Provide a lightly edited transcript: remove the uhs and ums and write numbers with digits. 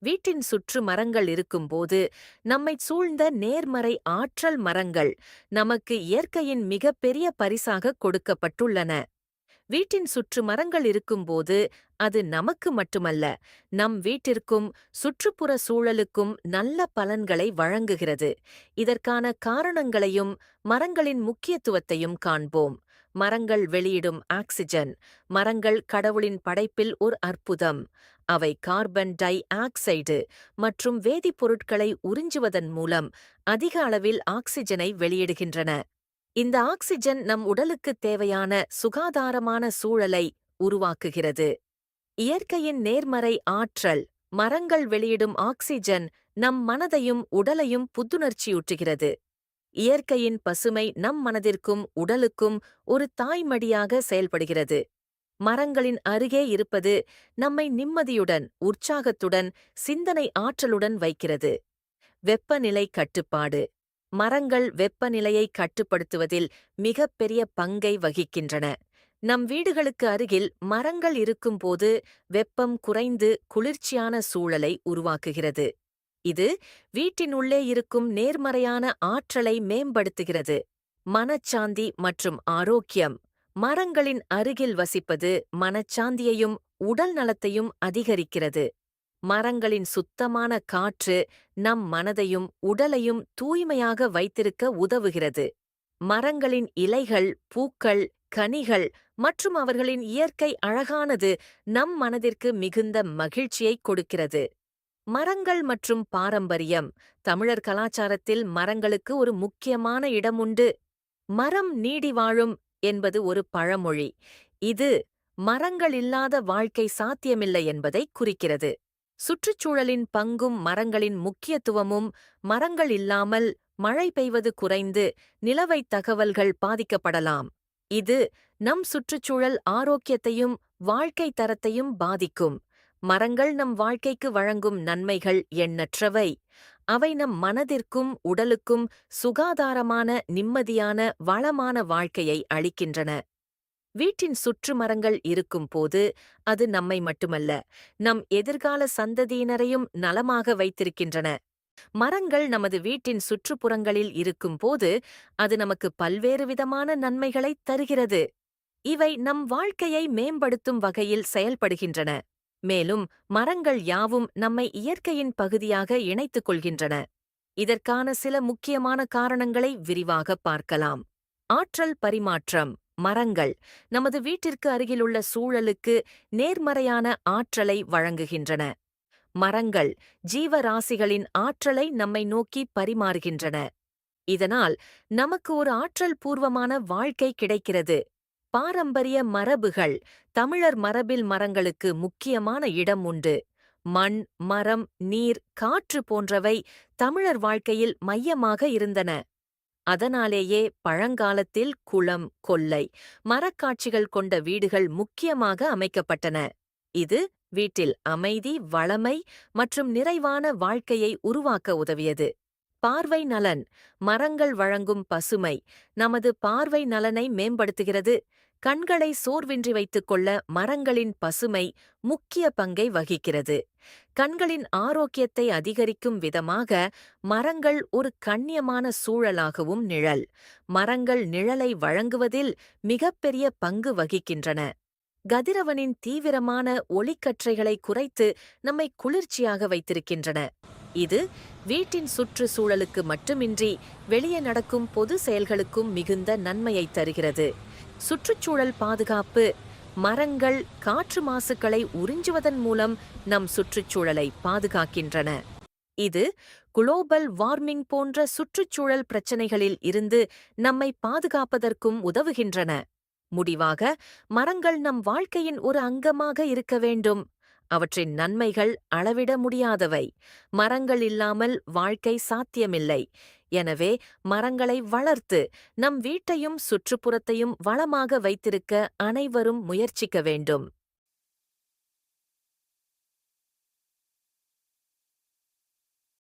வீட்டின் சுற்று மரங்கள் இருக்கும்போது நம்மைச் சூழ்ந்த நேர்மறை ஆற்றல் மரங்கள் நமக்கு இயற்கையின் மிகப்பெரிய பரிசாக கொடுக்கப்பட்டுள்ளன. வீட்டின் சுற்று மரங்கள் இருக்கும்போது அது நமக்கு மட்டுமல்ல, நம் வீட்டிற்கும் சுற்றுப்புற சூழலுக்கும் நல்ல பலன்களை வழங்குகிறது. இதற்கான காரணங்களையும் மரங்களின் முக்கியத்துவத்தையும் காண்போம். மரங்கள் வெளியிடும் ஆக்சிஜன். மரங்கள் கடவுளின் படைப்பில் ஒரு அற்புதம். அவை கார்பன் டை ஆக்சைடு மற்றும் வேதிப்பொருட்களை உறிஞ்சுவதன் மூலம் அதிக அளவில் ஆக்சிஜனை வெளியிடுகின்றன. இந்த ஆக்சிஜன் நம் உடலுக்குத் தேவையான சுகாதாரமான சூழலை உருவாக்குகிறது. இயற்கையின் நேர்மறை ஆற்றல். மரங்கள் வெளியிடும் ஆக்சிஜன் நம் மனதையும் உடலையும் புத்துணர்ச்சியூட்டுகிறது. இயற்கையின் பசுமை நம் மனதிற்கும் உடலுக்கும் ஒரு தாய்மடியாக செயல்படுகிறது. மரங்களின் அருகே இருப்பது நம்மை நிம்மதியுடன், உற்சாகத்துடன், சிந்தனை ஆற்றலுடன் வைக்கிறது. வெப்பநிலை கட்டுப்பாடு. மரங்கள் வெப்பநிலையை கட்டுப்படுத்துவதில் மிகப்பெரிய பங்கை வகிக்கின்றன. நம் வீடுகளுக்கு அருகில் மரங்கள் இருக்கும்போது வெப்பம் குறைந்து குளிர்ச்சியான சூழலை உருவாக்குகிறது. இது வீட்டின் உள்ளே இருக்கும் நேர்மறையான ஆற்றலை மேம்படுத்துகிறது. மனச்சாந்தி மற்றும் ஆரோக்கியம். மரங்களின் அருகில் வசிப்பது மனச்சாந்தியையும் உடல் நலத்தையும் அதிகரிக்கிறது. மரங்களின் சுத்தமான காற்று நம் மனதையும் உடலையும் தூய்மையாக வைத்திருக்க உதவுகிறது. மரங்களின் இலைகள், பூக்கள், கனிகள் மற்றும் அவர்களின் இயற்கை அழகானது நம் மனதிற்கு மிகுந்த மகிழ்ச்சியை கொடுக்கிறது. மரங்கள் மற்றும் பாரம்பரியம். தமிழர் கலாச்சாரத்தில் மரங்களுக்கு ஒரு முக்கியமான இடம் உண்டு. மரம் நீடி வாழும் என்பது ஒரு பழமொழி. இது மரங்கள் இல்லாத வாழ்க்கை சாத்தியமில்லை என்பதை குறிக்கிறது. சுற்றுச்சூழலின் பங்கும் மரங்களின் முக்கியத்துவமும். மரங்கள் இல்லாமல் மழை பெய்வது குறைந்து நிலவைத் தகவல்கள் பாதிக்கப்படலாம். இது நம் சுற்றுச்சூழல் ஆரோக்கியத்தையும் வாழ்க்கை தரத்தையும் பாதிக்கும். மரங்கள் நம் வாழ்க்கைக்கு வழங்கும் நன்மைகள் எண்ணற்றவை. அவை நம் மனதிற்கும் உடலுக்கும் சுகாதாரமான, நிம்மதியான, வளமான வாழ்க்கையை அளிக்கின்றன. வீட்டின் சுற்று மரங்கள் இருக்கும்போது அது நம்மை மட்டுமல்ல, நம் எதிர்கால சந்ததியினரையும் நலமாக வைத்திருக்கின்றன. மரங்கள் நமது வீட்டின் சுற்றுப்புறங்களில் இருக்கும்போது அது நமக்கு பல்வேறு விதமான நன்மைகளைத் தருகிறது. இவை நம் வாழ்க்கையை மேம்படுத்தும் வகையில் செயல்படுகின்றன. மேலும் மரங்கள் யாவும் நம்மை இயற்கையின் பகுதியாக இணைத்துக் கொள்கின்றன. இதற்கான சில முக்கியமான காரணங்களை விரிவாக பார்க்கலாம். ஆற்றல் பரிமாற்றம். மரங்கள் நமது வீட்டிற்கு அருகிலுள்ள சூழலுக்கு நேர்மறையான ஆற்றலை வழங்குகின்றன. மரங்கள் ஜீவராசிகளின் ஆற்றலை நம்மை நோக்கி பரிமாறுகின்றன. இதனால் நமக்கு ஒரு ஆற்றல் பூர்வமான வாழ்க்கை கிடைக்கிறது. பாரம்பரிய மரபுகள். தமிழர் மரபில் மரங்களுக்கு முக்கியமான இடம் உண்டு. மண், மரம், நீர், காற்று போன்றவை தமிழர் வாழ்க்கையில் மையமாக இருந்தன. அதனாலேயே பழங்காலத்தில் குளம், கொல்லை, மரக்காட்சிகள் கொண்ட வீடுகள் முக்கியமாக அமைக்கப்பட்டன. இது வீட்டில் அமைதி, வளமை மற்றும் நிறைவான வாழ்க்கையை உருவாக்க உதவியது. பார்வை நலன். மரங்கள் வழங்கும் பசுமை நமது பார்வை நலனை மேம்படுத்துகிறது. கண்களை சோர்வின்றி வைத்துக்கொள்ள மரங்களின் பசுமை முக்கிய பங்கை வகிக்கிறது. கண்களின் ஆரோக்கியத்தை அதிகரிக்கும் விதமாக மரங்கள் ஒரு கண்ணியமான சூழலாகவும் நிழல். மரங்கள் நிழலை வழங்குவதில் மிகப்பெரிய பங்கு வகிக்கின்றன. கதிரவனின் தீவிரமான ஒளிக்கற்றைகளை குறைத்து நம்மை குளிர்ச்சியாக வைத்திருக்கின்றன. இது வீட்டின் சுற்றுச்சூழலுக்கு மட்டுமின்றி வெளியே நடக்கும் பொது செயல்களுக்கும் மிகுந்த நன்மையை தருகிறது. சுற்றுச்சூழல் பாதுகாப்பு. மரங்கள் காற்று மாசுக்களை உறிஞ்சுவதன் மூலம் நம் சுற்றுச்சூழலை பாதுகாக்கின்றன. இது குளோபல் வார்மிங் போன்ற சுற்றுச்சூழல் பிரச்சினைகளில் இருந்து நம்மை பாதுகாப்பதற்கும் உதவுகின்றன. முடிவாக, மரங்கள் நம் வாழ்க்கையின் ஒரு அங்கமாக இருக்க வேண்டும். அவற்றின் நன்மைகள் அளவிட முடியாதவை. மரங்கள் இல்லாமல் வாழ்க்கை சாத்தியமில்லை. எனவே மரங்களை வளர்த்து நம் வீட்டையும் சுற்றுப்புறத்தையும் வளமாக வைத்திருக்க அனைவரும் முயற்சிக்க வேண்டும்.